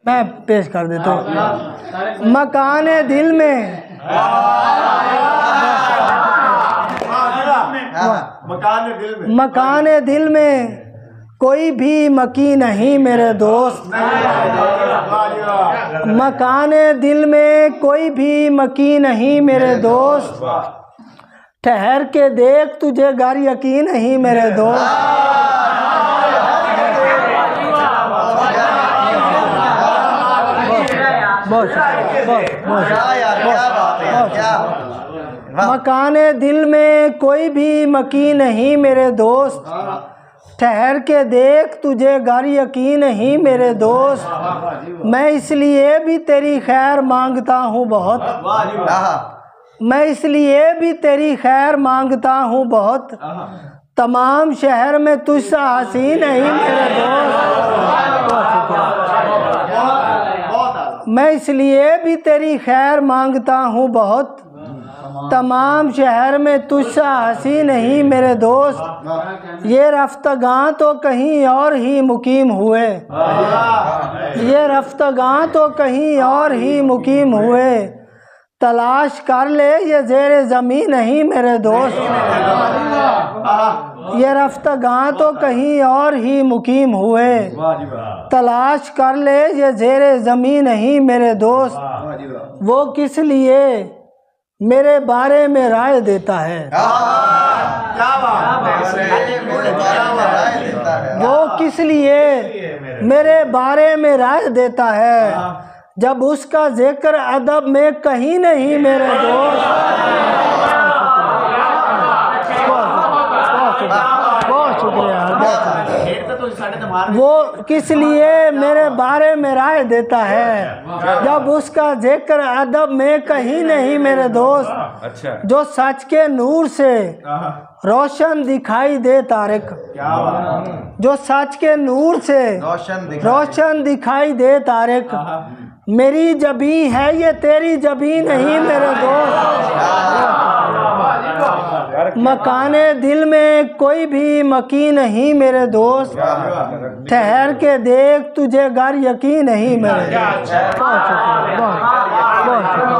मैं पेश कर देता हूँ। मकाने दिल में मकाने दिल में कोई भी मकी नहीं मेरे दोस्त। मकाने दिल में कोई भी मकी नहीं मेरे दोस्त। ठहर के देख तुझे घर यकीन नहीं मेरे दोस्त। मकाने दिल में कोई भी मकी नहीं मेरे दोस्त। ठहर के देख तुझे घर यकीन नहीं मेरे दोस्त। मैं इसलिए भी तेरी खैर मांगता हूँ बहुत। मैं इसलिए भी तेरी खैर मांगता हूँ बहुत। तमाम शहर में तुझसे हसीन नहीं मेरे दोस्त। मैं इसलिए भी तेरी खैर मांगता हूँ बहुत। तमाम शहर में तुझसे हंसी नहीं मेरे दोस्त। ये रफ्तगां तो कहीं और ही मुकीम हुए। ये रफ्तगां तो कहीं और ही मुकीम हुए। तलाश कर ले ये ज़ेरे ज़मीन नहीं मेरे दोस्त। ये रफ्तगां तो कहीं और ही मुकीम हुए। तलाश कर ले ये ज़ेरे ज़मीन नहीं मेरे दोस्त। वो किस लिए मेरे बारे में राय देता है। वो किस लिए मेरे बारे में राय देता है, जब उसका जिक्र अदब में कहीं नहीं मेरे दोस्त। बहुत शुक्रिया। वो किस लिए मेरे बारे में राय देता है, जब उसका जिक्र अदब में कहीं नहीं मेरे दोस्त। जो सच के नूर से रोशन दिखाई दे तारिक। जो सच के नूर से रोशन दिखाई दे तारिक। मेरी जबी है ये तेरी जबी नहीं मेरे दोस्त। मकाने दिल में कोई भी मकी नहीं मेरे दोस्त। ठहर के देख तुझे घर यकीन नहीं मेरे दोस्त। बहुत शुक्रिया।